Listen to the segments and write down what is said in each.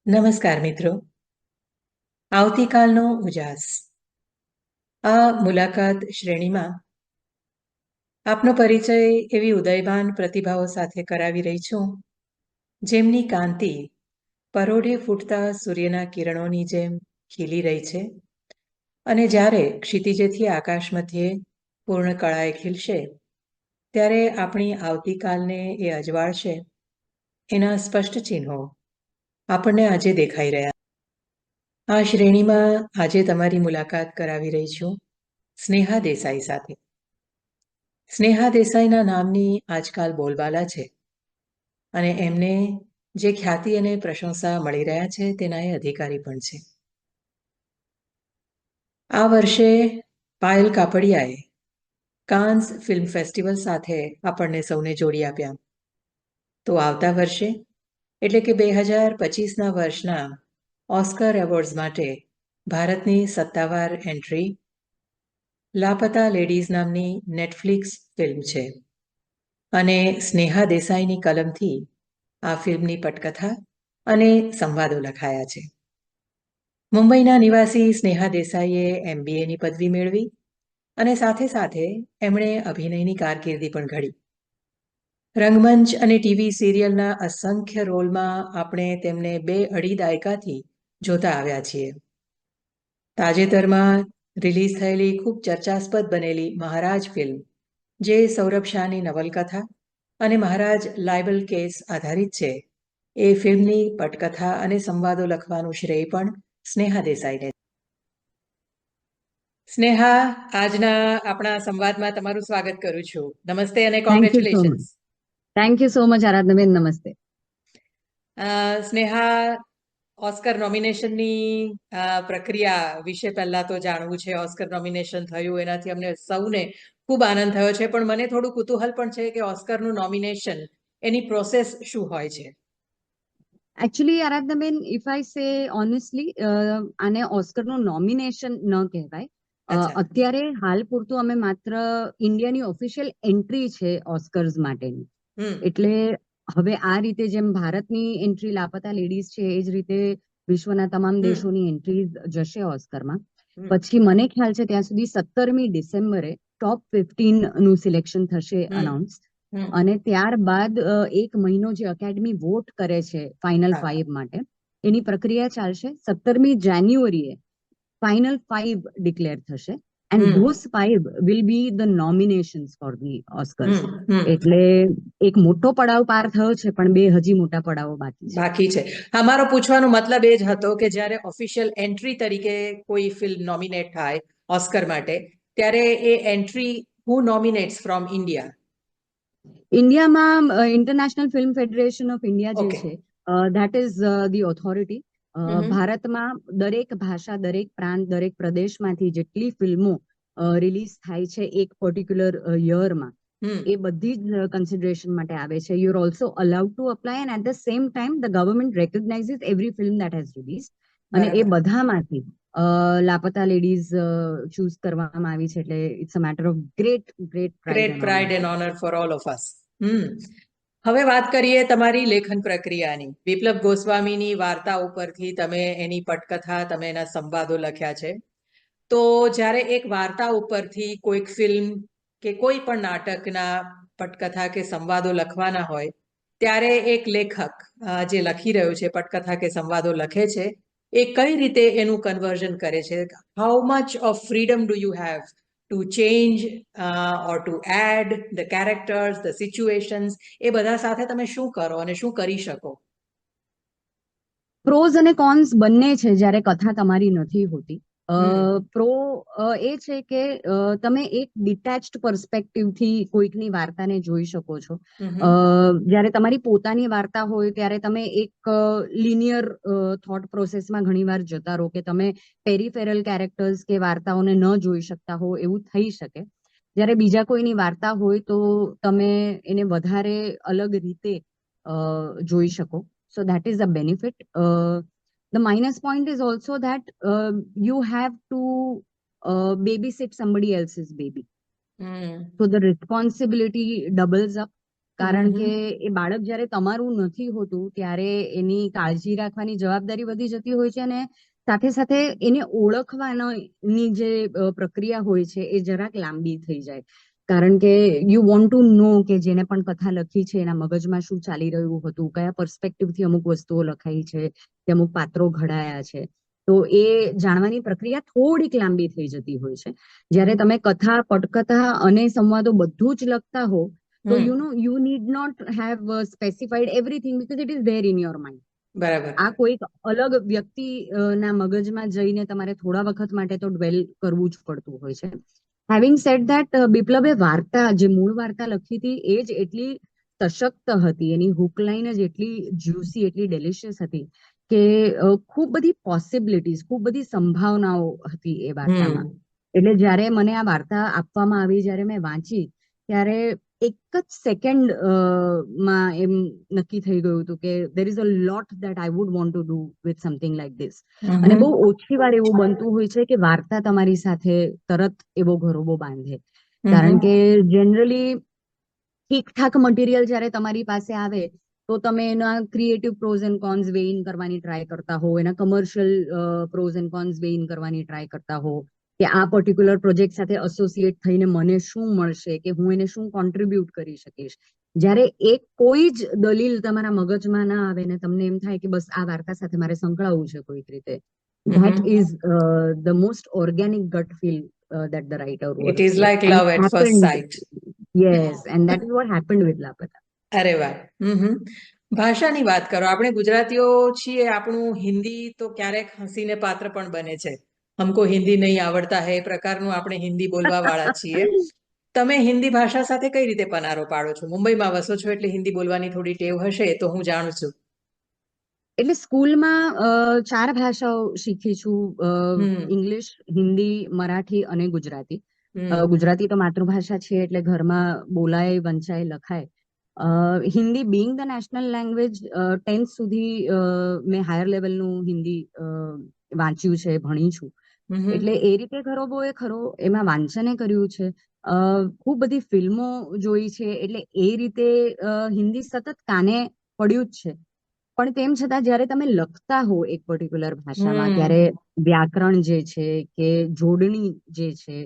નમસ્કાર મિત્રો. આવતીકાલનો ઉજાસ આ મુલાકાત શ્રેણીમાં આપનો પરિચય એવી ઉદયમાન પ્રતિભાઓ સાથે કરાવી રહી છું, જેમની કાંતિ પરોઢે ફૂટતા સૂર્યના કિરણોની જેમ ખીલી રહી છે અને જ્યારે ક્ષિતિજેથી આકાશ મધ્યે પૂર્ણ કળાએ ખીલશે ત્યારે આપણી આવતીકાલને એ અજવાળશે. એના સ્પષ્ટ ચિહ્નો આપણને આજે દેખાઈ રહ્યા. આ શ્રેણીમાં આજે તમારી મુલાકાત કરાવી રહી છું સ્નેહા દેસાઈ સાથે. સ્નેહા દેસાઈના નામની આજકાલ બોલબાલા છે અને એમને જે ખ્યાતિ અને પ્રશંસા મળી રહ્યા છે તેના એ અધિકારી પણ છે. આ વર્ષે પાયલ કાપડિયાએ કાન્સ ફિલ્મ ફેસ્ટિવલ સાથે આપણને સૌને જોડી આપ્યા. તો આવતા વર્ષે એટલે કે 2025ના વર્ષના ઓસ્કર એવોર્ડ્સ માટે ભારતની સત્તાવાર એન્ટ્રી લાપતા લેડીઝ નામની નેટફ્લિક્સ ફિલ્મ છે અને સ્નેહા દેસાઈની કલમથી આ ફિલ્મની પટકથા અને સંવાદો લખાયા છે. મુંબઈના નિવાસી સ્નેહા દેસાઈએ એમ.બ.ની પદવી મેળવી અને સાથે સાથે એમણે અભિનયની કારકિર્દી પણ ઘડી. રંગમંચ અને ટીવી સિરિયલના અસંખ્ય રોલમાં આપણે તેમને 2-2.5 દાયકાથી જોતા આવ્યા છીએ. તાજેતરમાં રિલીઝ થયેલી ખૂબ ચર્ચાસ્પદ બનેલી મહારાજ ફિલ્મ, જે સૌરભ શાહની નવલકથા અને મહારાજ લાયબલ કેસ આધારિત છે, એ ફિલ્મની પટકથા અને સંવાદો લખવાનું શ્રેય પણ સ્નેહા દેસાઈને. સ્નેહા, આજના આપણા સંવાદમાં તમારું સ્વાગત કરું છું. નમસ્તે અને congratulations. Thank you so much આરાધનાબેન. નમસ્તે. સ્નેહા, ઓસ્કર નોમિનેશનની પ્રક્રિયા વિશે પહેલા તો જાણવું છે. ઓસ્કર નોમિનેશન થયું એનાથી અમને સૌને ખૂબ આનંદ થયો છે, પણ મને થોડું કુતૂહલ પણ છે કે ઓસ્કરનું નોમિનેશન એની પ્રોસેસ શું હોય છે. એકચ્યુઅલી આરાધનાબેન, ઇફ આઈ સે ઓનેસ્ટલી, આને ઓસ્કરનું નોમિનેશન ન કહેવાય. અત્યારે હાલ પૂરતું અમે માત્ર ઇન્ડિયાની ઓફિશિયલ એન્ટ્રી છે ઓસ્કર્સ માટેની. એટલે હવે આ રીતે જેમ ભારતની એન્ટ્રી લાપતા લેડીઝ છે, એ જ રીતે વિશ્વના તમામ દેશોની એન્ટ્રી જશે ઓસ્કરમાં. પછી મને ખ્યાલ છે ત્યાં સુધી 17મી ડિસેમ્બરે ટોપ 15 નું સિલેક્શન થશે અનાઉન્સ. અને ત્યારબાદ 1 મહિનો જે એકેડમી વોટ કરે છે ફાઇનલ 5 માટે, એની પ્રક્રિયા ચાલશે. 17મી જાન્યુઆરીએ ફાઇનલ 5 ડિક્લેર થશે and those 5 will be the nominations for the Oscars. એટલે એક મોટો પડાવ પાર થયો છે, પણ 2 હજી મોટા પડાવો બાકી છે. અમારો પૂછવાનો મતલબ એ જ હતો કે જ્યારે ઓફિશિયલ એન્ટ્રી તરીકે કોઈ ફિલ્મ નોમિનેટ થાય ઓસ્કર માટે, ત્યારે એ એન્ટ્રી હુ નોમિનેટ્સ ફ્રોમ ઇન્ડિયા? ઇન્ડિયામાં international film federation of India જે છે, ધેટ ઇઝ ધી ઓથોરિટી. ભારતમાં દરેક ભાષા, દરેક પ્રાંત, દરેક પ્રદેશમાંથી જેટલી ફિલ્મો રિલીઝ થાય છે એક પર્ટિક્યુલર યરમાં, એ બધી જ કન્સિડરેશન માટે આવે છે. You are also allowed to apply and at the same time the government recognizes every film that has release. અને એ બધામાંથી લાપતા લેડીઝ ચૂઝ કરવામાં આવી છે. એટલે it's a matter of great pride and honour for all of us. હવે વાત કરીએ તમારી લેખન પ્રક્રિયાની. વિપ્લવ ગોસ્વામીની વાર્તા ઉપરથી તમે એની પટકથા, તમે એના સંવાદો લખ્યા છે. તો જ્યારે એક વાર્તા ઉપરથી કોઈક ફિલ્મ કે કોઈ પણ નાટકના પટકથા કે સંવાદો લખવાના હોય, ત્યારે એક લેખક જે લખી રહ્યો છે, પટકથા કે સંવાદો લખે છે, એ કઈ રીતે એનું કન્વર્ઝન કરે છે? How much of freedom do you have to change or to add the characters, the situations? એ બધા સાથે તમે શું કરો અને શું કરી શકો? પ્રોઝ અને કોન્સ બંને છે જ્યારે કથા તમારી નથી હોતી. પ્રો એ છે કે તમે એક ડિટેચ્ડ પર્સપેક્ટિવથી કોઈકની વાર્તાને જોઈ શકો છો. જ્યારે તમારી પોતાની વાર્તા હોય ત્યારે તમે એક લિનિયર થોટ પ્રોસેસમાં ઘણીવાર જતા રહો કે તમે પેરીફેરલ કેરેક્ટર્સ કે વાર્તાઓને ન જોઈ શકતા હો, એવું થઈ શકે. જ્યારે બીજા કોઈની વાર્તા હોય તો તમે એને વધારે અલગ રીતે જોઈ શકો. So that is a benefit. The minus point is also that you have to babysit somebody else's baby. So the responsibility doubles up. કારણ કે એ બાળક જ્યારે તમારું નથી હોતું ત્યારે એની કાળજી રાખવાની જવાબદારી વધી જતી હોય છે, અને સાથે સાથે એને ઓળખવાની જે પ્રક્રિયા હોય છે એ જરાક લાંબી થઈ જાય. કારણ કે યુ વોન્ટ ટુ નો કે જેને પણ કથા લખી છે એના મગજમાં શું ચાલી રહ્યું હતું, કયા પર્સ્પેક્ટિવથી અમુક વસ્તુઓ લખાઈ છે, કે અમુક પાત્રો ઘડાયા છે. તો એ જાણવાની પ્રક્રિયા થોડીક લાંબી થઈ જતી હોય છે. જ્યારે તમે કથા, પટકથા અને સંવાદો બધું જ લખતા હો તો you need not have specified everything because it is there in your mind. બરાબર. આ કોઈક અલગ વ્યક્તિ ના મગજમાં જઈને તમારે થોડા વખત માટે તો ડ્વેલ કરવું જ પડતું હોય છે. હેવિંગ સેડ ધેટ, બિપ્લબે વાર્તા, જે મૂળ વાર્તા લખી હતી એ જ એટલી સશક્ત હતી, એની હુકલાઈન જ એટલી જ્યુસી, એટલી ડેલિશિયસ હતી કે ખૂબ બધી પોસિબિલિટીઝ, ખૂબ બધી સંભાવનાઓ હતી એ વાર્તામાં. એટલે જ્યારે મને આ વાર્તા આપવામાં આવી, જ્યારે મેં વાંચી, ત્યારે એક જ સેકન્ડ માં એમ નક્કી થઈ ગયું હતું કે there is a lot that I would want to do with something like this. અને બહુ ઓછી વાર એવું બનતું હોય છે કે વાર્તા તમારી સાથે તરત એવો ઘરોબો બાંધે. કારણ કે જનરલી ઠીકઠાક મટીરિયલ જ્યારે તમારી પાસે આવે તો તમે એના creative pros and cons weigh in કરવાની ટ્રાય કરતા હો, એના commercial pros and cons weigh in કરવાની ટ્રાય કરતા હો, કે આ પર્ટિક્યુલર પ્રોજેક્ટ સાથે એસોસિએટ થઈને મને શું મળશે, કે હું એને શું કોન્ટ્રીબ્યુટ કરી શકીશ. જ્યારે એક કોઈ જ દલીલ તમારા મગજમાં ના આવે ને તમને એમ થાય કે બસ આ વાર્તા સાથે મારે સંકળાવવું છે કોઈક રીતે, that is the most organic gut feel that the writer It works is with. like And love it at first happened. sight. Yes, and that is what happened with Lapata. અરે વાહ. ભાષાની વાત કરો. આપણે ગુજરાતીઓ છીએ, આપણું હિન્દી તો ક્યારેક હસીને પાત્ર પણ બને છે. હમકો હિન્દી નહીં આવડતા હે એ પ્રકારનું આપણે હિન્દી બોલવા વાળા છીએ. તમે હિન્દી ભાષા સાથે કઈ રીતે પનારો પાડો છો? મુંબઈમાં વસો છો એટલે હિન્દી બોલવાની થોડી ટેવ હશે, તો હું જાણું છું. એટલે સ્કૂલમાં 4 ભાષાઓ શીખી છું, ઇંગ્લિશ, હિન્દી, મરાઠી અને ગુજરાતી. ગુજરાતી તો માતૃભાષા છે એટલે ઘરમાં બોલાય, વંચાય, લખાય. Hindi being the national language, 10th સુધી મેં હાયર લેવલનું હિન્દી વાંચ્યું છે, ભણી છું. એટલે એ રીતે ખરોબો એ ખરો, એમાં વાંચને કર્યું છે, ખૂબ બધી ફિલ્મો જોઈ છે, એટલે એ રીતે હિન્દી સતત કાને પડ્યું જ છે. પણ તેમ છતાં જ્યારે તમે લખતા હો એક પર્ટિક્યુલર ભાષામાં, ત્યારે વ્યાકરણ જે છે, કે જોડણી જે છે,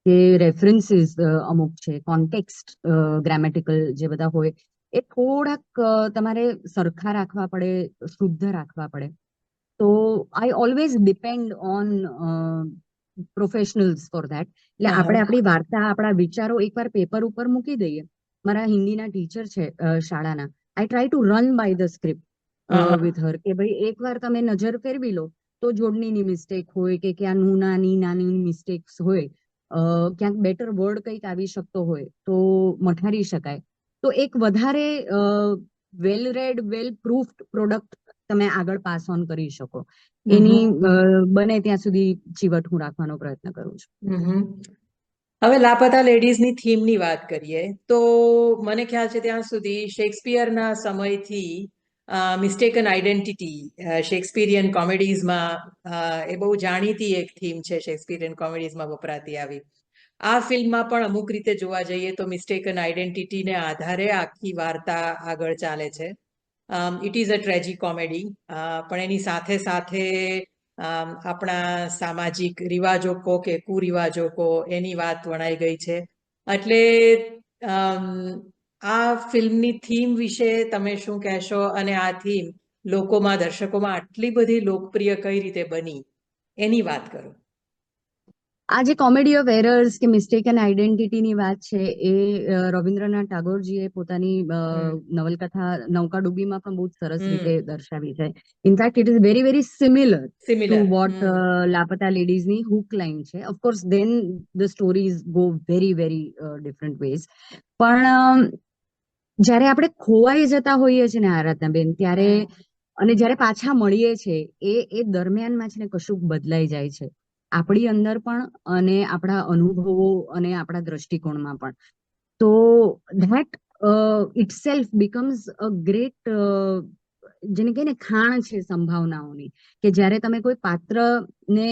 કે રેફરન્સીસ અમુક છે, કોન્ટેક્સ્ટ ગ્રામેટિકલ જે બધા હોય એ થોડાક તમારે સરખા રાખવા પડે, શુદ્ધ રાખવા પડે. તો I always depend on professionals for that. એટલે આપણે આપણી વાર્તા, આપણા વિચારો એકવાર પેપર ઉપર મૂકી દઈએ. મારા હિન્દીના ટીચર છે શાળાના, I try to run by the script with her, કે ભાઈ એકવાર તમે નજર ફેરવી લો તો જોડણીની મિસ્ટેક હોય, કે ક્યાં નાની મિસ્ટેક્સ હોય, ક્યાંક બેટર વર્ડ કંઈક આવી શકતો હોય તો મઠારી શકાય. તો એક વધારે વેલ રેડ, વેલ પ્રૂફડ પ્રોડક્ટ તમે આગળ પાસ ઓન કરી શકો. એની બને ત્યાં સુધી ચીવટ હું રાખવાનો પ્રયત્ન કરું છું. હવે લાપતા લેડીઝની થીમની વાત કરીએ તો મને ખ્યાલ છે ત્યાં સુધી શેક્સપિયરના સમયથી મિસ્ટેકન આઈડેન્ટિટી શેક્સપિયરિયન કોમેડીઝમાં એ બહુ જાણીતી એક થીમ છે, શેક્સપિયરિયન કોમેડીઝમાં વપરાતી આવી. આ ફિલ્મમાં પણ અમુક રીતે જોવા જઈએ તો મિસ્ટેકન આઈડેન્ટિટીને આધારે આખી વાર્તા આગળ ચાલે છે. It is a tragic comedy, પણ એની સાથે સાથે આપણા સામાજિક રિવાજો કો કે કુરિવાજો કો એની વાત વણાઈ ગઈ છે. એટલે આ ફિલ્મની થીમ વિશે તમે શું કહેશો, અને આ થીમ લોકોમાં, દર્શકોમાં આટલી બધી લોકપ્રિય કઈ રીતે બની એની વાત કરો. આ જે કોમેડી ઓફ એરર્સ કે મિસ્ટેકન આઈડેન્ટિટીની વાત છે એ રવિન્દ્રનાથ ટાગોરજીએ પોતાની નવલકથા નૌકાડૂબીમાં પણ બહુ સરસ રીતે દર્શાવી છે. In fact it is very very similar to what Laapataa લેડીઝની હુક લાઈન છે. Of course then the stories go very very different ways. પણ જ્યારે આપણે ખોવાઈ જતા હોઈએ છીએ ને આરાધનાબેન, ત્યારે અને જ્યારે પાછા મળીએ છીએ એ દરમિયાનમાં છે ને કશુંક બદલાઈ જાય છે, આપણી અંદર પણ અને આપણા અનુભવો અને આપણા દ્રષ્ટિકોણમાં પણ. તો that itself becomes a great, જેને કહીએ ને ખાણ છે સંભાવનાઓની, કે જ્યારે તમે કોઈ પાત્રને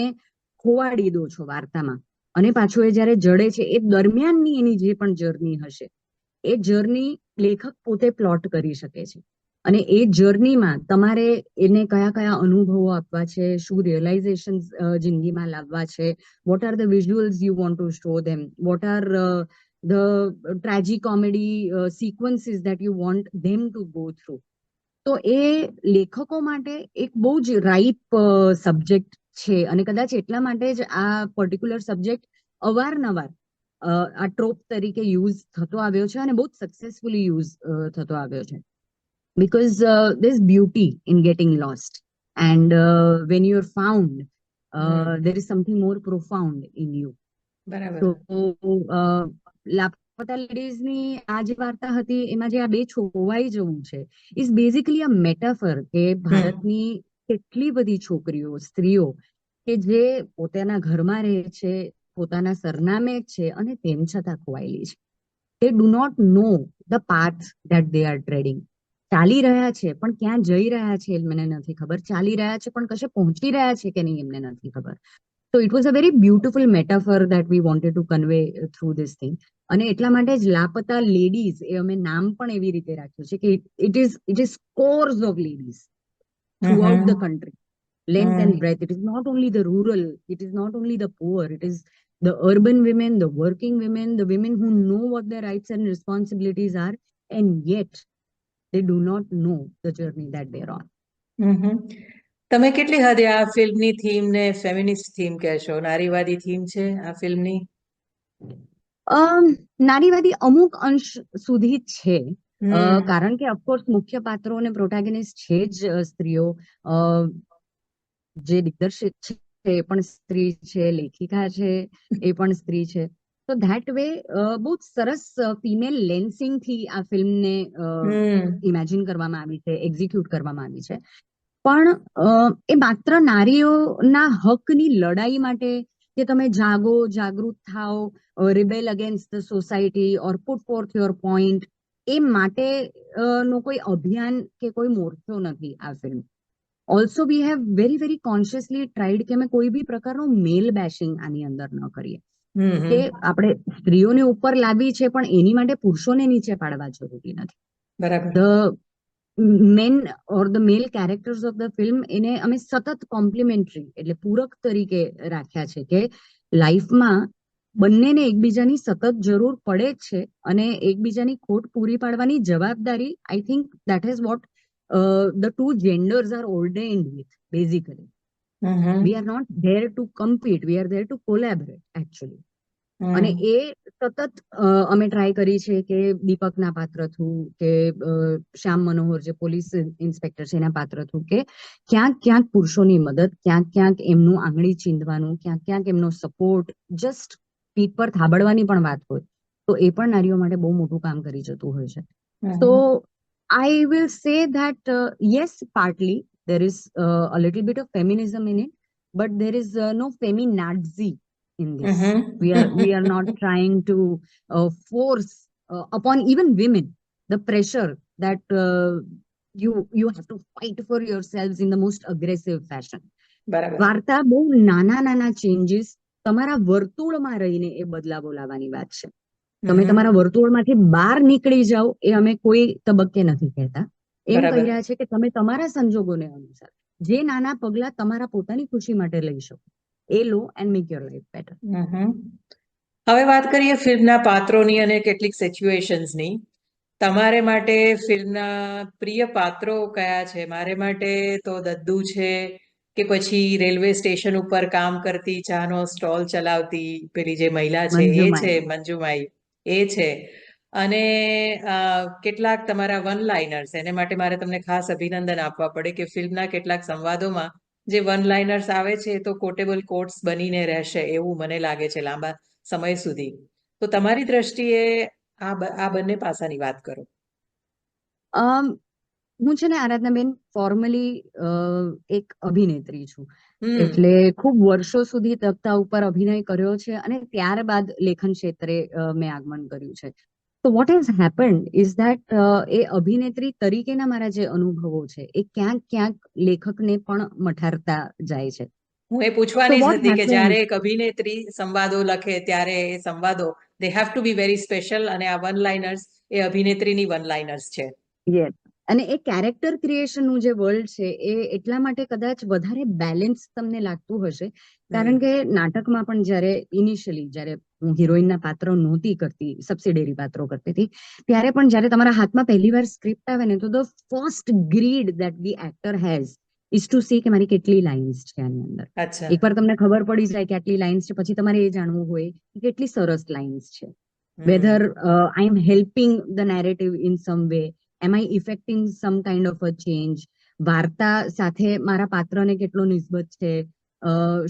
ખોવાડી દો છો વાર્તામાં અને પાછું એ જ્યારે જડે છે, એ દરમિયાનની એની જે પણ જર્ની હશે એ જર્ની લેખક પોતે પ્લોટ કરી શકે છે. અને એ જર્નીમાં તમારે એને કયા કયા અનુભવો આપવા છે, શું રિયલાઇઝેશન જિંદગીમાં લાવવા છે, what are the visuals you want to show them, what are the tragic comedy sequences that you want them to go through. તો એ લેખકો માટે એક બહુ જ રાઇપ સબ્જેક્ટ છે. અને કદાચ એટલા માટે જ આ પર્ટિક્યુલર સબ્જેક્ટ અવારનવાર આ ટ્રોપ તરીકે યુઝ થતો આવ્યો છે અને બહુ જ સક્સેસફુલી યુઝ થતો આવ્યો છે. Because there's beauty in getting lost, and when you're found, there is something more profound in you. બરાબર. તો લાપતા લેડીઝની આ જે વાર્તા હતી એમાં જે આ બે છોવાઈ જવું છે ઇઝ બેઝિકલી અ મેટાફર કે ભારતની કેટલી બધી છોકરીઓ, સ્ત્રીઓ કે જે પોતાના ઘરમાં રહે છે, પોતાના સરનામે છે અને તેમ છતાં ખોવાયેલી છે. they do not know the path that they are treading. ચાલી રહ્યા છે પણ ક્યાં જઈ રહ્યા છે મને નથી ખબર, ચાલી રહ્યા છે પણ કશે પહોંચી રહ્યા છે કે નહીં એમને નથી ખબર. So it was a very beautiful metaphor that we wanted to convey through this thing. અને એટલા માટે જ લાપતા લેડીઝ એ અમે નામ પણ એવી રીતે રાખ્યું છે કે it is scores of ladies throughout the country, length and breadth. It is not only the rural, it is not only the poor, it is the urban women, the working women, the women who know what their rights and responsibilities are, and yet they do not know the journey that they're on. તમે કેટલી હદે આ ફિલ્મની theme ને feminist theme કહેશો? નારીવાદી theme છે આ ફિલ્મની? નારીવાદી અમુક અંશ સુધી છે, કારણ કે ઓફકોર્સ મુખ્ય પાત્રો અને પ્રોટાગનિસ્ટ છે જ સ્ત્રીઓ. જે દિગ્દર્શિત છે એ પણ સ્ત્રી છે, લેખિકા છે એ પણ સ્ત્રી છે. તો ધેટ વે બહુ સરસ ફિમેલ લેન્સિંગ થી આ ફિલ્મને ઇમેજિન કરવામાં આવી છે, એક્ઝિક્યુટ કરવામાં આવી છે. પણ એ માત્ર નારીઓના હકની લડાઈ માટે કે તમે જાગો, જાગૃત થાઓ, rebel against the society or put forth your point, એ માટે નો કોઈ અભિયાન કે કોઈ મોરચો નથી આ ફિલ્મ. Also we have very very consciously tried કે અમે કોઈ બી પ્રકારનું મેલ બેશિંગ આની અંદર ન કરીએ. કે આપણે સ્ત્રીઓને ઉપર લાવી છે પણ એની માટે પુરુષોને નીચે પાડવા જરૂરી નથી. બરાબર. The man or the male characters of the film એને અમે સતત કોમ્પ્લિમેન્ટરી એટલે પૂરક તરીકે રાખ્યા છે કે લાઈફમાં બંનેને એકબીજાની સતત જરૂર પડે જ છે અને એકબીજાની ખોટ પૂરી પાડવાની જવાબદારી I think that is what the two genders are ordained with, basically. We are not there to compete, we are there to collaborate actually. અને એ સતત અમે ટ્રાય કરી છે કે દીપકના પાત્ર થ્રુ કે શ્યામ મનોહર જે પોલીસ ઇન્સ્પેક્ટર છે એના પાત્ર થ્રુ કે ક્યાંક ક્યાંક પુરુષોની મદદ, ક્યાંક ક્યાંક એમનું આંગળી ચીંધવાનું, ક્યાંક ક્યાંક એમનો સપોર્ટ, જસ્ટ પીઠ પર થાબડવાની પણ વાત હોય તો એ પણ નારીઓ માટે બહુ મોટું કામ કરી જતું હોય છે. તો I will say that yes, partly there is a little bit of feminism in it, but there is no feminazi in this. We are not trying to force upon even women the pressure that you have to fight for yourselves in the most aggressive fashion. વાર્તા બહુ નાના નાના changes તમારા વર્તુળમાં રહીને એ બદલાવો લાવવાની વાત છે. તમે તમારા વર્તુળમાંથી બહાર નીકળી જાઓ એ અમે કોઈ તબક્કે નથી કહેતા. એમ કહી રહ્યા છે કે તમે તમારા સંજોગોને અનુસાર જે નાના પગલા તમારા પોતાની ખુશી માટે લઈ શકો એ લો and make your life better. હવે વાત કરીએ ફિલ્મના પાત્રોની અને કેટલીક સિચ્યુએશન્સની. તમારે માટે ફિલ્મના પ્રિય પાત્રો કયા છે? મારે માટે તો દદ્દુ છે કે પછી રેલવે સ્ટેશન ઉપર કામ કરતી ચાનો સ્ટોલ ચલાવતી પેલી જે મહિલા છે એ છે મંજુમાઈ, એ છે. અને કેટલાક તમારા વન લાઇનર્સ, એને માટે મારે તમને ખાસ અભિનંદન આપવા પડે કે ફિલ્મના કેટલાક સંવાદોમાં જે વન લાઇનર્સ આવે છે એ તો કોટેબલ કોટ્સ બનીને રહેશે એવું મને લાગે છે લાંબા સમય સુધી. તો તમારી દ્રષ્ટિએ આ બંને પાસાની વાત કરો. હું છે ને આરાધનાબેન ફોર્મલી એક અભિનેત્રી છું, એટલે ખૂબ વર્ષો સુધી તખ્તા ઉપર અભિનય કર્યો છે અને ત્યારબાદ લેખન ક્ષેત્રે મેં આગમન કર્યું છે. તો what has happened is that એ અભિનેત્રી તરીકેના મારા જે અનુભવો છે એ ક્યાંક ક્યાંક લેખકને પણ મઠારતા જાય છે. હું એ So પૂછવાની જ what હતી કે happens? જ્યારે એક અભિનેત્રી સંવાદો લખે ત્યારે એ સંવાદો they have to be very special, અને આ વન લાઇનર્સ એ અભિનેત્રીની વન લાઇનર્સ છે. યસ, અને એ કેરેક્ટર ક્રિએશનનું જે વર્લ્ડ છે એ એટલા માટે કદાચ વધારે બેલેન્સ તમને લાગતું હશે, કારણ કે નાટકમાં પણ જ્યારે ઇનિશિયલી જ્યારે હું હિરોઈનના પાત્ર નહોતી કરતી, સબસિડરી પાત્રો કરતી હતી, ત્યારે પણ જ્યારે તમારા હાથમાં પહેલી વાર સ્ક્રિપ્ટ આવે ને, તો the first greed that the actor has is to see કે મારી કેટલી લાઇન્સ છે આની અંદર. અચ્છા. એકવાર તમને ખબર પડી જાય કે આટલી લાઇન્સ છે, પછી તમારે એ જાણવું હોય કે કેટલી સરસ લાઇન્સ છે, whether I am helping the narrative in some way, am I effecting some kind of a change, વાર્તા સાથે મારા પાત્રને કેટલો નિસ્બત છે,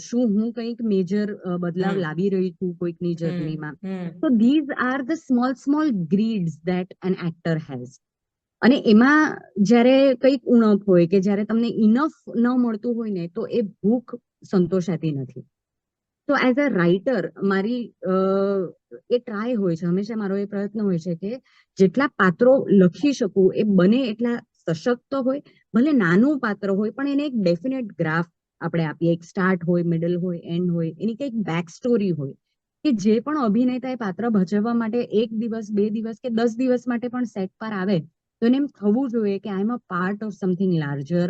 શું હું કંઈક મેજર બદલાવ લાવી રહી છું કોઈકની જર્નીમાં. So these are the small small greeds that an actor has. અને એમાં જ્યારે કંઈક ઉણપ હોય કે જ્યારે તમને ઇનફ ન મળતું હોય ને, તો એ ભૂખ સંતોષાતી નથી. તો એઝ અ રાઇટર મારી એ ટ્રાય હોય છે, હંમેશા મારો એ પ્રયત્ન હોય છે કે જેટલા પાત્રો લખી શકું એ બને એટલા સશક્ત હોય, ભલે નાનું પાત્ર હોય પણ એને એક ડેફિનેટ ગ્રાફ આપણે આપીએ, એક સ્ટાર્ટ હોય, મિડલ હોય, એન્ડ હોય, એની કંઈક બેક સ્ટોરી હોય, કે જે પણ અભિનેતા એ પાત્ર ભજવવા માટે 1 દિવસ 2 દિવસ કે 10 દિવસ માટે પણ સેટ પર આવે, તો એને એમ થવું જોઈએ કે I am a part of something larger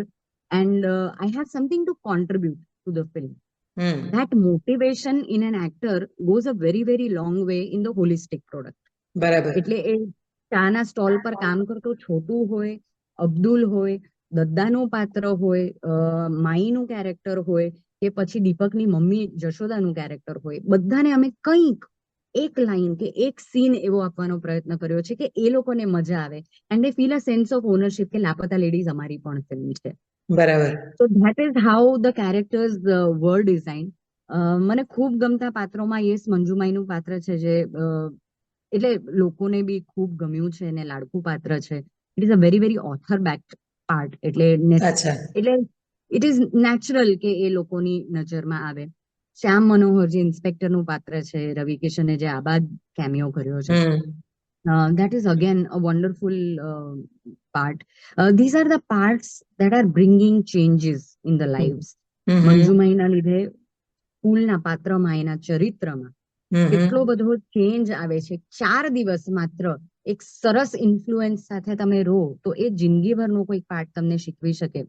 and I have something to contribute to the film. That motivation in an actor goes a very very long way in the holistic product. બરાબર. એટલે એ ચાના stall પર કામ કરતો છોટુ હોય, અબ્દુલ હોય, દદ્દાનું પાત્ર હોય, માઈનું કેરેક્ટર હોય, કે પછી દીપકની મમ્મી જશોદાનું કેરેક્ટર હોય, બધાને અમે કંઈક એક લાઈન કે એક સીન એવો આપવાનો પ્રયત્ન કર્યો છે કે એ લોકોને મજા આવે and they feel a sense of ownership કે લાપતા લેડીઝ અમારી પણ ફિલ્મ છે. બરાબર. So that is how the characters were designed. મને ખૂબ ગમતા પાત્રોમાં યસ મંજુમાઈનું પાત્ર છે, જે એટલે લોકોને બી ખૂબ ગમ્યું છે અને લાડકું પાત્ર છે. It is a very very author backed part, એટલે અચ્છા. એટલે ઇટ ઇઝ નેચરલ કે એ લોકોની નજરમાં આવે. શ્યામ મનોહર જે ઇન્સ્પેક્ટરનું પાત્ર છે, રવિ કિશને જે આબાદ કેમિયો કર્યો છે, that is again a wonderful part. These are the parts that are bringing changes in the lives. મંજુમાઈના લીધે સ્કૂલના પાત્રમાં, એના ચરિત્રમાં કેટલો બધો ચેન્જ આવે છે. 4 દિવસ માત્ર એક સરસ ઇન્ફ્લુએન્સ સાથે તમે રહો તો એ જિંદગીભરનો કોઈ પાર્ટ તમને શીખવી શકે.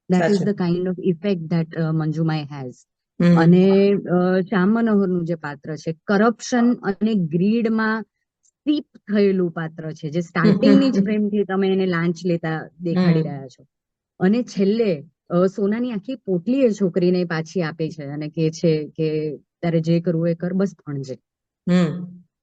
That is the kind of effect that મંજુમાઈ has. અને શ્યામ મનોહરનું જે પાત્ર છે, કરપ્શન અને ગ્રીડમાં સ્ટીપ થયેલું પાત્ર છે, જે સ્ટાર્ટિંગની જ ફ્રેમથી તમે એને લાંચ લેતા દેખાડી રહ્યા છો, અને છેલ્લે સોનાની આખી પોટલી એ છોકરીને પાછી આપે છે અને કહે છે કે તારે જે કરવું એ કર, બસ ભણજે.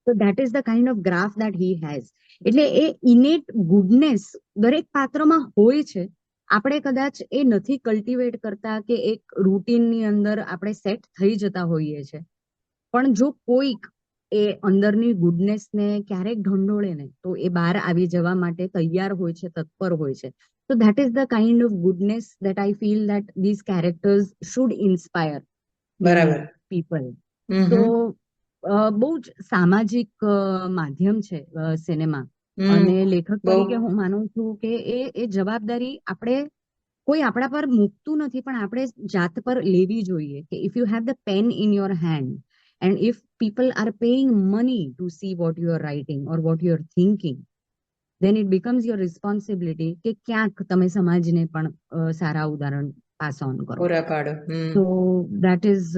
So that is the kind of graph that he has. એટલે એ ઇનેટ ગુડનેસ દરેક પાત્રમાં હોય છે, આપણે કદાચ એ નથી કલ્ટિવેટ કરતા કે એક રૂટીનની અંદર આપણે સેટ થઈ જતા હોઈએ છે, પણ જો કોઈક એ અંદરની ગુડનેસને ક્યારેક ઢંઢોળે ને, તો એ બહાર આવી જવા માટે તૈયાર હોય છે, તત્પર હોય છે. So that is the kind of goodness that I feel that these characters should inspire people. So બહુ જ સામાજિક માધ્યમ છે સિનેમા, અને લેખક તરીકે હું માનું છું કે એ જવાબદારી આપણે કોઈ આપણા પર મૂકતું નથી, પણ આપણે જાત પર લેવી જોઈએ કે if you have the pen in your hand and if people are paying money to see what you are writing or what you are thinking, then it becomes your responsibility કે ક્યાંક તમે સમાજને પણ સારા ઉદાહરણ પાસ ઓન કરો. પૂરા પાડો. So that is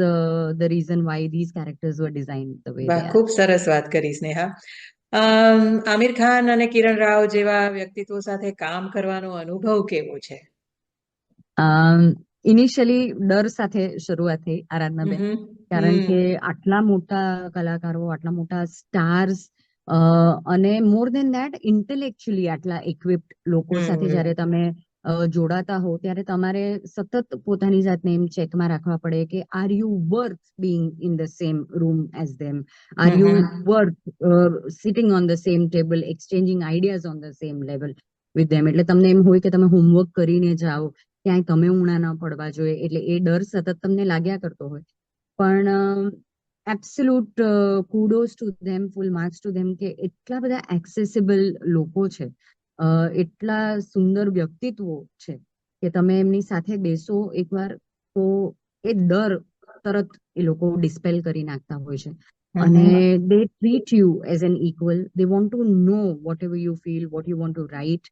the reason why these characters were designed the way they are. ખૂબ સરસ વાત કરી સ્નેહા. આમિર ખાન અને કિરણ રાવ જેવા વ્યક્તિત્વ સાથે કામ કરવાનો અનુભવ કેવો છે? ઇનિશિયલી ડર સાથે શરૂઆત થઈ આરાધનાબેન, કારણ કે આટલા મોટા કલાકારો, આટલા મોટા સ્ટાર્સ, અને મોર દેન ધેટ ઇન્ટેલેક્ચ્યુઅલી આટલા ઇક્વિપ્ડ લોકો સાથે જ્યારે તમે જોડાતા હો, ત્યારે તમારે સતત પોતાની જાતને એમ ચેકમાં રાખવા પડે કે are you worth being in the same room as them, are you worth sitting on the same table, exchanging ideas on the same level with them. એટલે તમને એમ હોય કે તમે હોમવર્ક કરીને જાઓ, ક્યાંય તમે ઊણા ન પડવા જોઈએ, એટલે એ ડર સતત તમને લાગ્યા કરતો હોય. પણ absolute kudos to them, full marks to them કે એટલા બધા એક્સેસિબલ લોકો છે, એટલા સુંદર વ્યક્તિત્વો છે કે તમે એમની સાથે બેસો એકવાર તો એ ડર તરત એ લોકો ડિસ્પેલ કરી નાખતા હોય છે. હમ અને હમ they treat you as an equal. They want to know whatever you feel, what you want to write.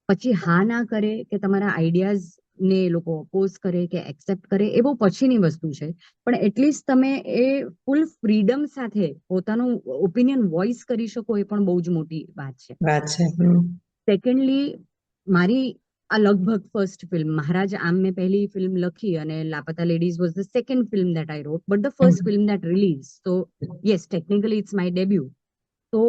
પછી હા ના કરે કે તમારા આઈડિયાઝ ને એ લોકો ઓપોઝ કરે કે એક્સેપ્ટ કરે એ બહુ પછીની વસ્તુ છે. પણ એટલીસ્ટ તમે એ ફૂલ ફ્રીડમ સાથે પોતાનું ઓપિનિયન વોઇસ કરી શકો એ પણ બહુ જ મોટી વાત છે. વાત છે. સેકન્ડલી, મારી આ લગભગ ફર્સ્ટ ફિલ્મ મહારાજ આમ મેં પહેલી ફિલ્મ લખી અને Laapataa Ladies was the second film that I wrote, but the first film that release. તો yes, technically it's my debut. તો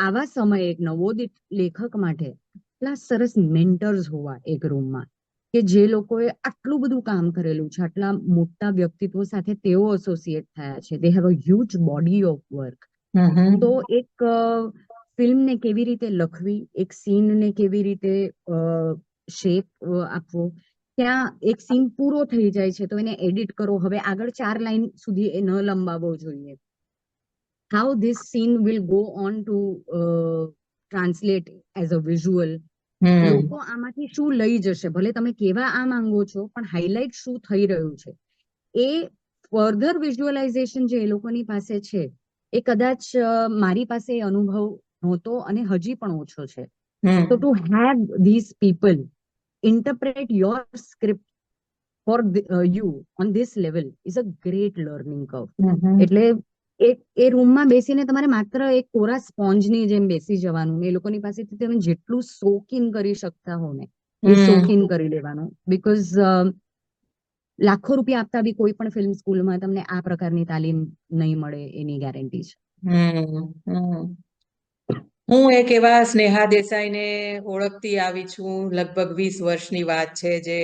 આવા સમયે એક નવોદિત લેખક માટે એટલા સરસ મેન્ટર્સ હોવા એક રૂમમાં, કે જે લોકોએ આટલું બધું કામ કરેલું છે, આટલા મોટા વ્યક્તિત્વ સાથે તેઓ એસોસિએટ થયા છે, they have a huge body of work. તો એક ફિલ્મને કેવી રીતે લખવી, એક સીનને કેવી રીતે શેપ આપવો, ત્યાં એક સીન પૂરો થઈ જાય છે તો એને એડિટ કરો, હવે આગળ 4 લાઈન સુધી એ ન લંબાવવો જોઈએ. How this scene will go on two translate as a visual. લોકો આમાંથી શું લઈ જશે, ભલે તમે કેવા આ માંગો છો, પણ હાઇલાઇટ શું થઈ રહ્યું છે એ ફર્ધર વિઝ્યુઅલાઇઝેશન જે એ લોકોની પાસે છે, એ કદાચ મારી પાસે એ અનુભવ નહોતો અને હજી પણ ઓછો છે. તો to have these people interpret your script for you on this level is a great learning curve. એટલે એ રૂમમાં બેસીને તમારે માત્ર એક કોરા સ્પોન્જની જેમ બેસી જવાનું, એ લોકોની પાસેથી તમે જેટલું સોક ઇન કરી શકતા હો ને એ સોક ઇન કરી લેવાનું. બીકોઝ લાખો રૂપિયા આપતા બી કોઈ પણ ફિલ્મ સ્કૂલમાં તમને આ પ્રકારની તાલીમ નહીં મળે એની ગેરંટી છે. હું એક એવા સ્નેહા દેસાઈને ઓળખતી આવી છું, લગભગ 20 વર્ષની વાત છે, જે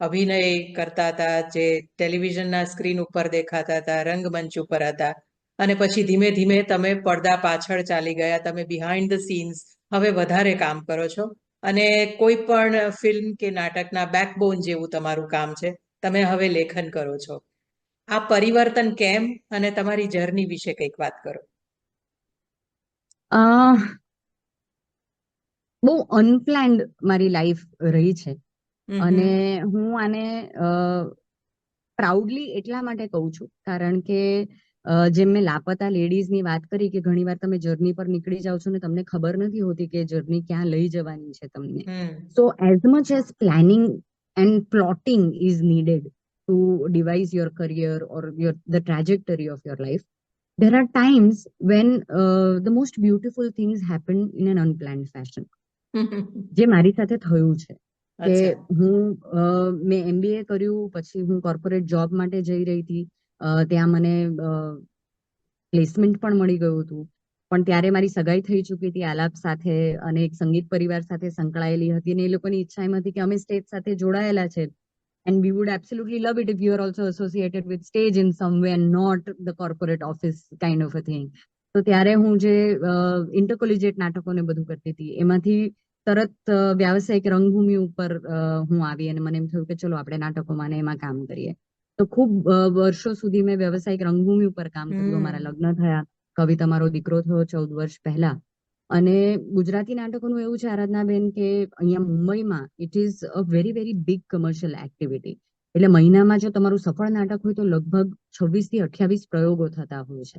અભિનય કરતા હતા, જે ટેલિવિઝનના સ્ક્રીન ઉપર દેખાતા હતા, રંગમંચ ઉપર હતા, અને પછી ધીમે ધીમે તમે પડદા પાછળ ચાલી ગયા, તમે બિહાઇન્ડ ધ સીન્સ હવે વધારે કામ કરો છો, અને કોઈ પણ ફિલ્મ કે નાટકના બેકબોન જેવું તમારું કામ છે, તમે હવે લેખન કરો છો. આ પરિવર્તન કેમ, અને તમારી જર્ની વિશે કંઈક વાત કરો. બહુ અનપ્લાન્ડ મારી લાઈફ રહી છે, અને હું આને પ્રાઉડલી એટલા માટે કહું છું કારણ કે જેમ મેં લાપતા લેડીઝની વાત કરી કે ઘણીવાર તમે જર્ની પર નીકળી જાઓ છો ને તમને ખબર નથી હોતી કે જર્ની ક્યાં લઈ જવાની છે તમને. સો as much as planning and plotting is needed two device your career or the trajectory of your life, there are times when the most beautiful things happen in an unplanned fashion. જે મારી સાથે થયું છે કે મેં MBA કર્યું, પછી હું કોર્પોરેટ જોબ માટે જઈ રહી હતી, ત્યાં મને પ્લેસમેન્ટ પણ મળી ગયું હતું, પણ ત્યારે મારી સગાઈ થઈ ચૂકી હતી આલાપ સાથે, અને એક સંગીત પરિવાર સાથે સંકળાયેલી હતી, અને એ લોકોની ઈચ્છા એમ હતી કે અમે સ્ટેજ સાથે જોડાયેલા છે, and we would absolutely love it if you are also associated with stage in some way and not the corporate office kind of a thing. તો ત્યારે હું જે ઇન્ટરકોલિજેટ નાટકોને બધું કરતી હતી, એમાંથી તરત વ્યાવસાયિક રંગભૂમિ ઉપર હું આવી, અને મને એમ થયું કે ચલો આપણે નાટકોમાં ને એમાં કામ કરીએ. તો ખૂબ વર્ષો સુધી મેં વ્યવસાયિક રંગભૂમિ ઉપર કામ કર્યું. મારા લગ્ન થયા, કવિતા મારો દીકરો થયો 14 વર્ષ પહેલા. અને ગુજરાતી નાટકોનું એવું છે આરાધનાબેન કે અહીંયા મુંબઈમાં it is a very very big commercial activity. એટલે મહિનામાં જો તમારું સફળ નાટક હોય તો લગભગ 26 થી 28 પ્રયોગો થતા હોય છે.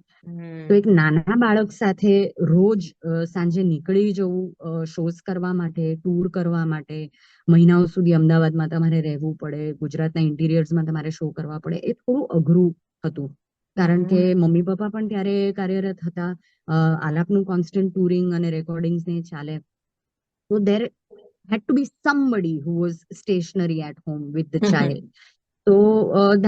તો એક નાના બાળક સાથે રોજ સાંજે નીકળી જવું, શોઝ કરવા માટે, ટૂર કરવા માટે, મહિનાઓ સુધી અમદાવાદમાં તમારે રહેવું પડે, ગુજરાતના ઇન્ટિરિયર્સમાં તમારે શો કરવા પડે, એ થોડું અઘરું હતું. કારણ કે મમ્મી પપ્પા પણ ત્યારે કાર્યરત હતા, આલાપનું કોન્સ્ટન્ટ ટુરિંગ અને રેકોર્ડિંગ્સ ને ચાલે. તો there had to be somebody who was stationary at home with the child. So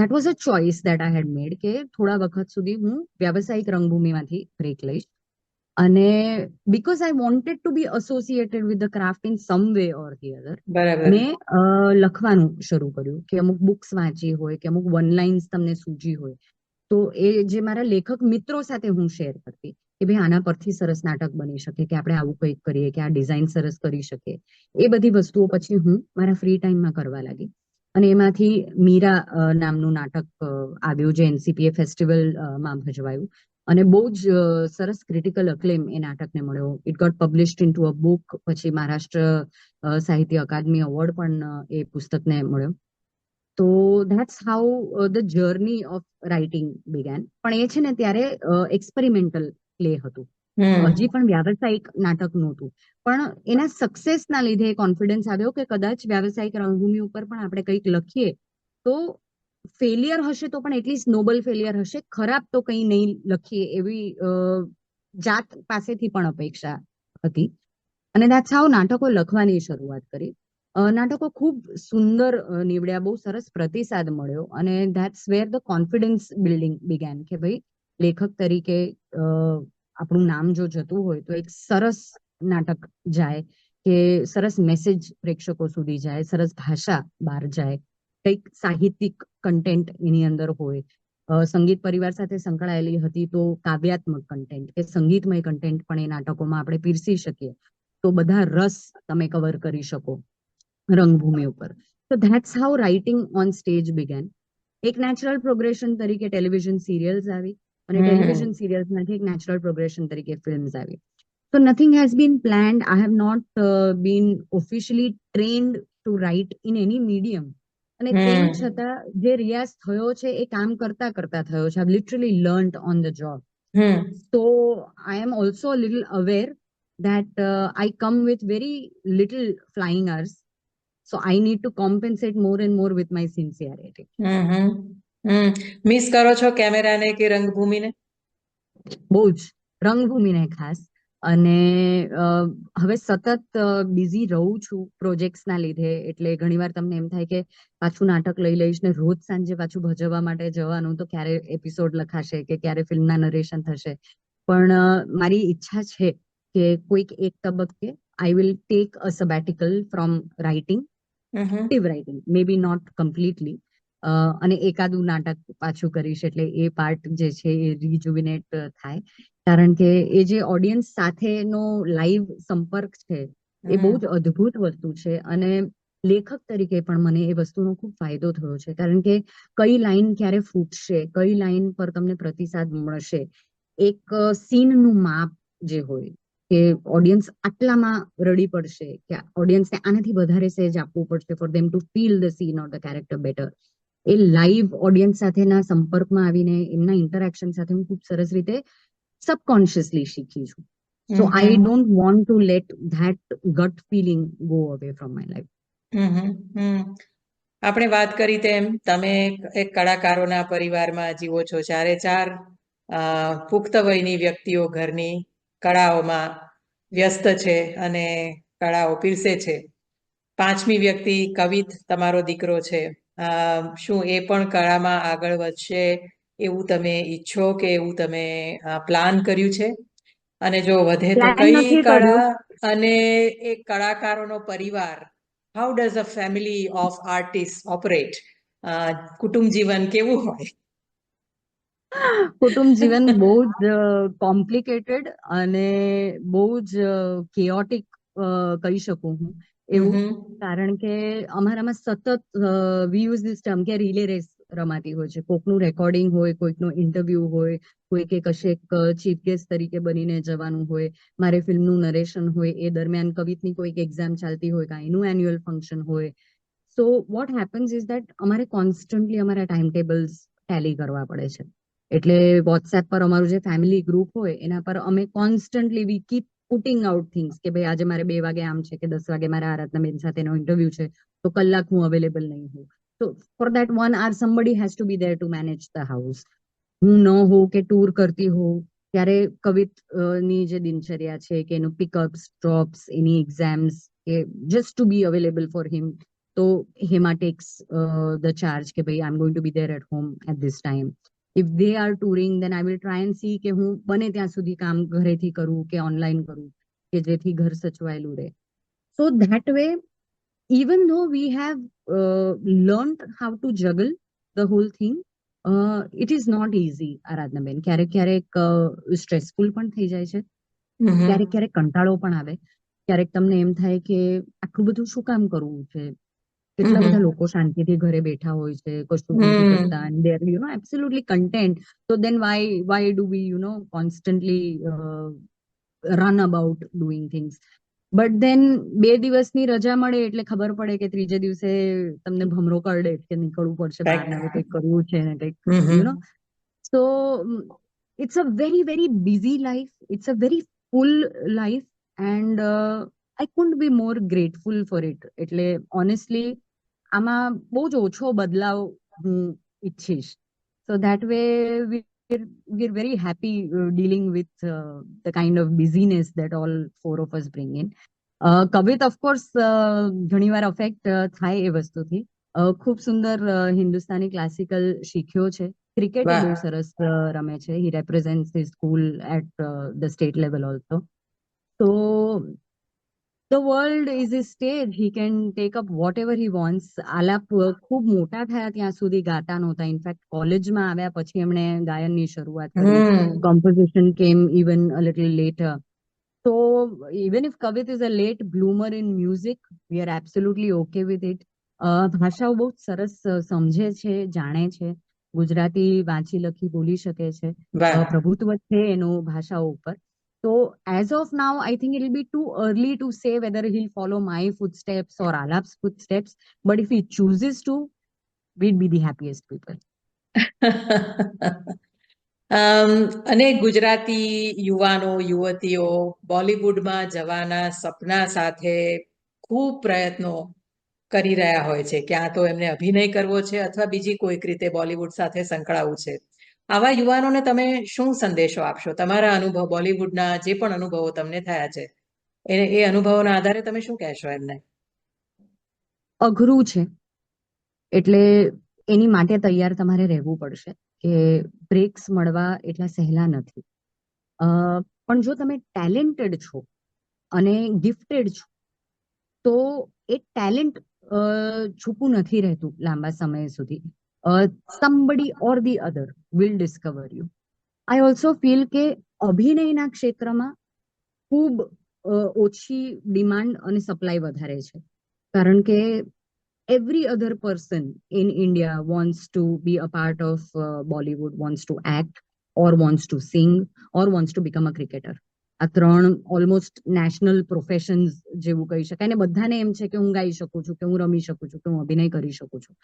that was a choice that I had made કે થોડા વખત સુધી હું વ્યાવસાયિક રંગભૂમિમાંથી બ્રેક લઈશ. અને because I wanted to be associated with the craft in some way or the other, મેં લખવાનું શરૂ કર્યું કે અમુક બુક્સ વાંચી હોય કે અમુક વન લાઇન્સ તમને સૂજી હોય, તો એ જે મારા લેખક મિત્રો સાથે હું શેર કરતી કે ભાઈ આના પરથી સરસ નાટક બની શકે, કે આપણે આવું કંઈક કરીએ, કે આ ડિઝાઇન સરસ કરી શકીએ. એ બધી વસ્તુઓ પછી હું મારા ફ્રી ટાઈમમાં કરવા લાગી. અને એમાંથી મીરા નામનું નાટક આવ્યું જે એનસીપીએ ફેસ્ટિવલમાં ભજવાયું, અને બહુ જ સરસ ક્રિટિકલ અક્લેમ એ નાટકને મળ્યો. It got published into a book. પછી મહારાષ્ટ્ર સાહિત્ય અકાદમી એવોર્ડ પણ એ પુસ્તકને મળ્યો. તો that's how the journey of writing began. પણ એ છે ને ત્યારે એક્સપેરિમેન્ટલ પ્લે હતું, હજી પણ વ્યાવસાયિક નાટક નહોતું. પણ એના સક્સેસના લીધે કોન્ફિડન્સ આવ્યો કે કદાચ વ્યાવસાયિક રંગભૂમિ ઉપર પણ આપણે કંઈક લખીએ તો ફેલિયર હશે તો પણ એટલીસ્ટ નોબલ ફેલિયર હશે, ખરાબ તો કંઈ નહીં લખીએ એવી જાત પાસેથી પણ અપેક્ષા હતી. અને that's how નાટકો લખવાની શરૂઆત કરી. નાટકો ખૂબ સુંદર નીવડ્યા, બહુ સરસ પ્રતિસાદ મળ્યો, અને that's where the confidence building began કે ભાઈ લેખક તરીકે આપણું નામ જો જતું હોય તો એક સરસ નાટક જાય, કે સરસ મેસેજ પ્રેક્ષકો સુધી જાય, સરસ ભાષા બહાર જાય, કંઈક સાહિત્યિક કન્ટેન્ટ એની અંદર હોય. સંગીત પરિવાર સાથે સંકળાયેલી હતી તો કાવ્યાત્મક કન્ટેન્ટ કે સંગીતમય કન્ટેન્ટ પણ એ નાટકોમાં આપણે પીરસી શકીએ તો બધા રસ તમે કવર કરી શકો રંગભૂમિ ઉપર. તો that's how writing on stage began. એક નેચરલ પ્રોગ્રેશન તરીકે ટેલિવિઝન સિરિયલ્સ આવી, અને ટેલિવિઝન સિરિયલ્સમાંથી એક નેચરલ પ્રોગ્રેશન તરીકે ફિલ્મ્સ આવી. So nothing has been planned. I have not been officially trained to write in any medium. અને તેમ છતાં જે રિયાઝ થયો છે એ કામ કરતા કરતા થયો છે. I've literally learned on the job. So I am also a little aware that I come with very little flying hours. So I need to compensate more and more with my sincerity. Miss કરો છો કેમેરાને કે રંગભૂમિને? બહુ જ રંગભૂમિને ખાસ. અને હવે સતત બિઝી રહું છું પ્રોજેક્ટ્સના લીધે, એટલે ઘણીવાર તમને એમ થાય કે પાછું નાટક લઈ લઈશ ને રોજ સાંજે પાછું ભજવવા માટે જવાનું, તો ક્યારે એપિસોડ લખાશે કે ક્યારે ફિલ્મના નરેશન થશે. પણ મારી ઈચ્છા છે કે કોઈક એક તબક્કે I will take a sabbatical from writing, writing may be not completely, અને એકાદું નાટક પાછું કરીશ એટલે એ પાર્ટ જે છે એ રિજુવિનેટ થાય. કારણ કે એ જે ઓડિયન્સ સાથેનો લાઈવ સંપર્ક છે એ બહુ જ અદ્ભુત વસ્તુ છે. અને લેખક તરીકે પણ મને એ વસ્તુનો ખૂબ ફાયદો થયો છે, કારણ કે કઈ લાઈન ક્યારે ફૂટશે, કઈ લાઈન પર તમને પ્રતિસાદ મળશે, એક સીનનું માપ જે હોય કે ઓડિયન્સ આટલામાં રડી પડશે કે ઓડિયન્સને આનાથી વધારે સેજ આપવું પડશે for them to feel the scene or the character better, a live audience સાથેના સંપર્કમાં આવીને એમના ઇન્ટરેક્શન સાથે હું ખૂબ સરસ રીતે સબકોન્શિયસલી શીખી છું. So I don't want to let that gut feeling go away from my life. આપણે વાત કરી તેમ તમે એક કલાકારોના પરિવારમાં જીવો છો, ચારે ચાર પુખ્ત વયની વ્યક્તિઓ ઘરની કળાઓમાં વ્યસ્ત છે અને કળાઓ પીરસે છે. પાંચમી વ્યક્તિ કવિત તમારો દીકરો છે. શું એ પણ કળામાં આગળ વધશે એવું તમે ઈચ્છો કે એવું તમે પ્લાન કર્યું છે? અને જો વધે તો કઈ કળા, અને એ કલાકારોનો પરિવાર, how does a family of artist operate? કુટુંબ જીવન કેવું હોય? કુટુંબ જીવન બહુ જ કોમ્પ્લિકેટેડ અને બહુ જ કેઓટિક કહી શકું હું એવું. કારણ કે અમારામાં સતત વી યુઝ ધીસ ટર્મ કે રિલે રેસ રમાતી હોય છે. કોઈકનું રેકોર્ડિંગ હોય, કોઈકનું ઇન્ટરવ્યુ હોય, કોઈકે કશેક ચીફ ગેસ્ટ તરીકે બનીને જવાનું હોય, મારે ફિલ્મનું નરેશન હોય, એ દરમિયાન કવિતની કોઈક એક્ઝામ ચાલતી હોય, કાં એનું એન્યુઅલ ફંક્શન હોય. So what happens is that અમારે કોન્સ્ટન્ટલી અમારા ટાઈમ ટેબલ્સ ટેલી કરવા પડે છે. એટલે વોટ્સએપ પર અમારું જે ફેમિલી ગ્રુપ હોય એના પર અમે કોન્સ્ટન્ટલી વી કીપ પુટિંગ આઉટ થિંગ્સ કે ભાઈ આજે મારે 2 વાગે આમ છે કે 10 વાગે મારે આરાધનાબેન સાથેનો ઇન્ટરવ્યુ છે તો કલાક હું અવેલેબલ નહીં હોઉં. તો for that 1 hour somebody has to be there to manage the house. હું ન હોઉં કે ટૂર કરતી હોઉં ત્યારે કવિતની જે દિનચર્યા છે કે એનું પિકઅપ્સ, ડ્રોપ્સ, એની એક્ઝામ્સ, કે just to be available for him, તો હેમા ટેક્સ ધ ચાર્જ કે ભાઈ I am going to be there at home at this time. If they are touring, then I will try and see કે હું બને ત્યાં સુધી કામ ઘરેથી કરું કે ઓનલાઈન કરું કે જેથી ઘર સચવાયેલું રહે. So that way, even though we have learned how to juggle the whole thing, it is not easy, આરાધનાબેન. ક્યારેક ક્યારેક સ્ટ્રેસફુલ પણ થઈ જાય છે, ક્યારેક ક્યારેક કંટાળો પણ આવે, ક્યારેક તમને એમ થાય કે આટલું બધું શું કામ કરવું છે, કેટલા બધા લોકો શાંતિથી ઘરે બેઠા હોય છે, કશું નથી કરતા, and they are, you know, absolutely content. So then why do we, you know, constantly run about doing things? But than 2 દિવસની રજા મળે એટલે ખબર પડે કે ત્રીજે દિવસે તમને ભમરો કરડે કે નીકળવું પડશે બહાર ને હવે કંઈક કરવું છે ને કંઈક you know. So it's a very, very busy life. It's a very full life, and I couldn't be more grateful for it. એટલે honestly, આમાં બહુ જ ઓછો બદલાવ હું ઈચ્છીશ. So that way, we're very happy dealing with the kind of busyness that all four of us bring in. Kavit of course ઘણીવાર affect થાય એ વસ્તુથી. ખૂબ સુંદર હિન્દુસ્તાની ક્લાસિકલ શીખ્યો છે. ક્રિકેટ એ બહુ સરસ રમે છે. He represents his school at the state level also. So the world is his stage. He can take up whatever he wants. Alap ખૂબ મોટા થયા ત્યાં સુધી ગાતા નહોતા. ઇનફેક્ટ કોલેજમાં આવ્યા પછી એમણે ગાયનની શરૂઆત કરી. Composition came even a little later. So even if Kavit is a late bloomer in music, we are absolutely okay with it. ભાષાઓ બહુ સરસ સમજે છે, જાણે છે. ગુજરાતી વાંચી લખી બોલી શકે છે. પ્રભુત્વ છે એનું ભાષાઓ ઉપર. So as of now, I think it will be too early to say whether he'll follow my footsteps or Alap's footsteps. But if he chooses to, we'd be the happiest people. અને ગુજરાતી યુવાનો યુવતીઓ બોલિવૂડમાં જવાના સપના સાથે ખૂબ પ્રયત્નો કરી રહ્યા હોય છે. ક્યાં તો એમને અભિનય કરવો છે અથવા બીજી કોઈક રીતે બોલિવૂડ સાથે સંકળાવું છે. આવા યુવાનોને તમે શું સંદેશો આપશો? તમારા અનુભવ, બોલિવૂડના જે પણ અનુભવો તમને થયા છે એ અનુભવોના આધારે તમે શું કહેશો એમને? અઘરું છે એટલે એની માટે તૈયાર તમારે રહેવું પડશે કે બ્રેક્સ મળવા એટલા સહેલા નથી. પણ જો તમે ટેલેન્ટેડ છો અને ગિફ્ટેડ છો તો એ ટેલેન્ટ છુપું નથી રહેતું લાંબા સમય સુધી. somebody or the other will discover you. I also feel કે અભિનયના ક્ષેત્રમાં ખૂબ ઓછી ડિમાન્ડ અને સપ્લાય વધારે છે. કારણ કે every other person in India wants to be a part of Bollywood, wants to act or wants to sing or wants to become a cricketer. આ ત્રણ ઓલમોસ્ટ નેશનલ પ્રોફેશન્સ જેવું કહી શકાય. ને બધાને એમ છે કે હું ગાઈ શકું છું, કે હું રમી શકું છું, કે હું અભિનય કરી શકું છું.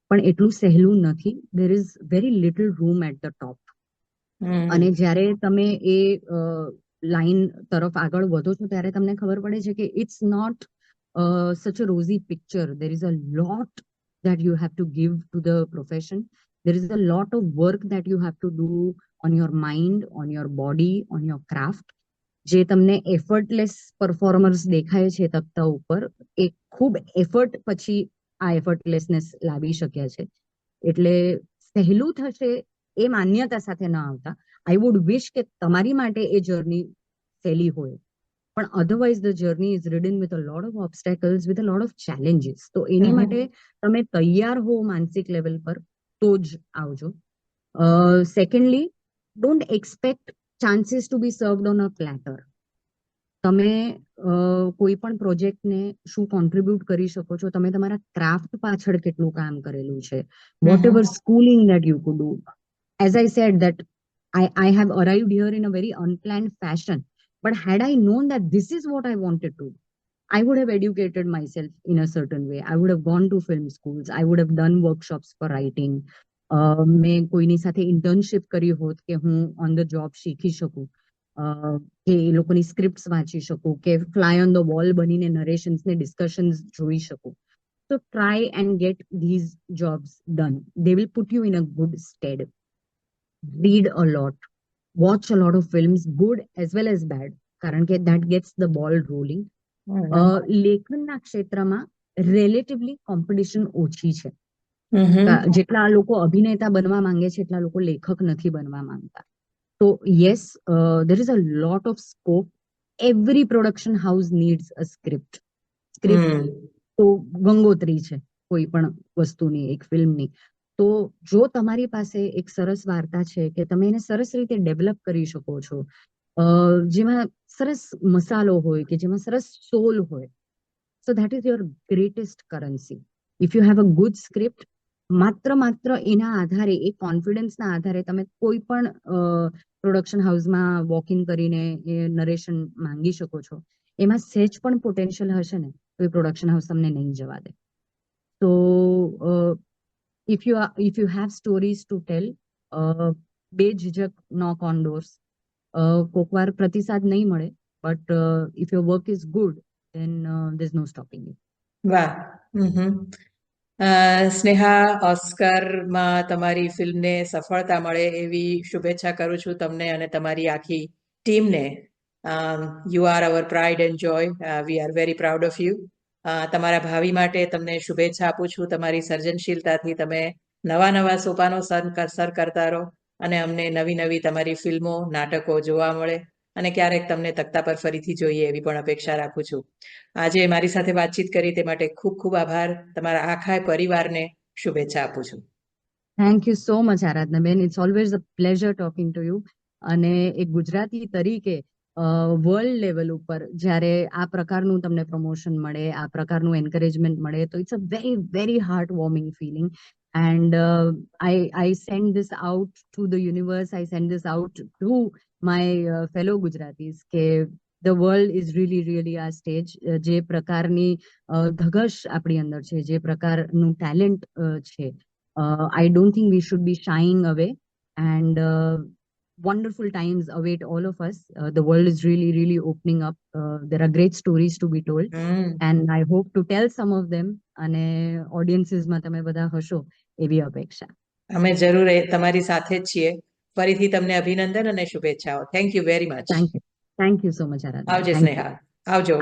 પણ એટલું સહેલું નથી. there is very little room at the top. અને જ્યારે તમે એ લાઈન તરફ આગળ વધો છો ત્યારે તમને ખબર પડે છે કે it's not such a rosy picture. There is a lot that you have to give to the profession. There is a lot of work that you have to do on your mind, on your body, on your craft. જે તમને effortless પરફોર્મર્સ દેખાય છે તખ્તા ઉપર, એ ખૂબ effort પછી આ એફર્ટલેસનેસ લાવી શક્યા છે. એટલે સહેલું થશે એ માન્યતા સાથે ન આવતા. આઈ વુડ વિશ કે તમારી માટે એ જર્ની સહેલી હોય. પણ otherwise the journey is ridden with a lot of obstacles, with a lot of challenges. તો એની માટે તમે તૈયાર હો માનસિક લેવલ પર તો જ આવજો. Secondly, don't expect chances to be served on a platter. તમે કોઈ પણ પ્રોજેક્ટને શું કોન્ટ્રીબ્યુટ કરી શકો છો, તમે તમારા ક્રાફ્ટ પાછળ કેટલું કામ કરેલું છે, whatever schooling that you could do. As I said that I have arrived here in a very unplanned fashion. But had I known that this is what I wanted to do, I would have educated myself in a certain way. I would have gone to film schools. I would have done workshops for writing. મેં કોઈની સાથે internship કરી હોત કે હું on the job શીખી શકું, કે એ લોકોની સ્ક્રિપ્ટ્સ વાંચી શકું, કે ફ્લાય ઓન ધ વોલ બનીને નરેશન્સને ડિસ્કશન્સ જોઈ શકું. So try and get these jobs done. They will put you in a good stead. Read a lot, watch a lot of films, good as well as bad, કારણ કે that gets the ball rolling. લેખનના ક્ષેત્રમાં relatively competition ઓછી છે. જેટલા લોકો અભિનેતા બનવા માંગે છે એટલા લોકો લેખક નથી બનવા માંગતા. તો yes, there is a lot of scope. Every production house needs a script. તો ગંગોત્રી છે કોઈ પણ વસ્તુની, એક ફિલ્મની. તો જો તમારી પાસે એક સરસ વાર્તા છે કે તમે એને સરસ રીતે ડેવલપ કરી શકો છો, જેમાં સરસ મસાલો હોય, કે જેમાં સરસ સોલ હોય, so that is your greatest currency. If you have a good script, માત્ર એના આધારે, એ કોન્ફિડન્સના આધારે તમે કોઈ પણ પ્રોડક્શન હાઉસમાં વોક ઇન કરીને એ નરેશન માંગી શકો છો. એમાં સહેજ પણ પોટેન્શિયલ હશે ને તો એ પ્રોડક્શન હાઉસ તમને નહીં જવા દે. તો if you have stories to tell, બેઝિઝક knock on doors. કોક વાર પ્રતિસાદ નહીં મળે, but if your work is good, then there's no stopping you. વાહ. સ્નેહા, ઓસ્કરમાં તમારી ફિલ્મને સફળતા મળે એવી શુભેચ્છા કરું છું તમને અને તમારી આખી ટીમને. You are our pride and Joy. We are very proud of you. તમારા ભાવિ માટે તમને શુભેચ્છા આપું છું. તમારી સર્જનશીલતાથી તમે નવા નવા સોપાનો સર કરતા રહો અને અમને નવી નવી તમારી ફિલ્મો, નાટકો જોવા મળે અને ક્યારેક તમને તખ્તા પર ફરીથી જોઈએ એવી પણ અપેક્ષા રાખું છું. આજે મારી સાથે વાતચીત કરી તે માટે ખૂબ ખૂબ આભાર. તમારા આખા પરિવારને શુભેચ્છા આપું છું. થેન્ક યુ સો મચ આરાધનાબેન. It's always a pleasure talking to you. અને એક ગુજરાતી તરીકે વર્લ્ડ લેવલ ઉપર જ્યારે આ પ્રકારનું તમને પ્રમોશન મળે, આ પ્રકારનું એન્કરેજમેન્ટ મળે, તો it's a very very heart warming feeling. And I send this out to the universe. I send this out to my fellow Gujaratis કે the world is really really our stage. જે પ્રકારની ધગશ આપણી અંદર છે, જે પ્રકારનું ટેલેન્ટ છે, I don't think we should be shying away. And wonderful times await all of us. The world is really really opening up. There are great stories to be told. And I hope to tell some of them. અને ઓડિયન્સીસમાં તમે બધા હશો એવી અપેક્ષા. અમે જરૂર તમારી સાથે જ છીએ. ફરીથી તમને અભિનંદન અને શુભેચ્છાઓ. Thank you very much. Thank you so much Aradhana. આવજે સ્નેહા. આવજો.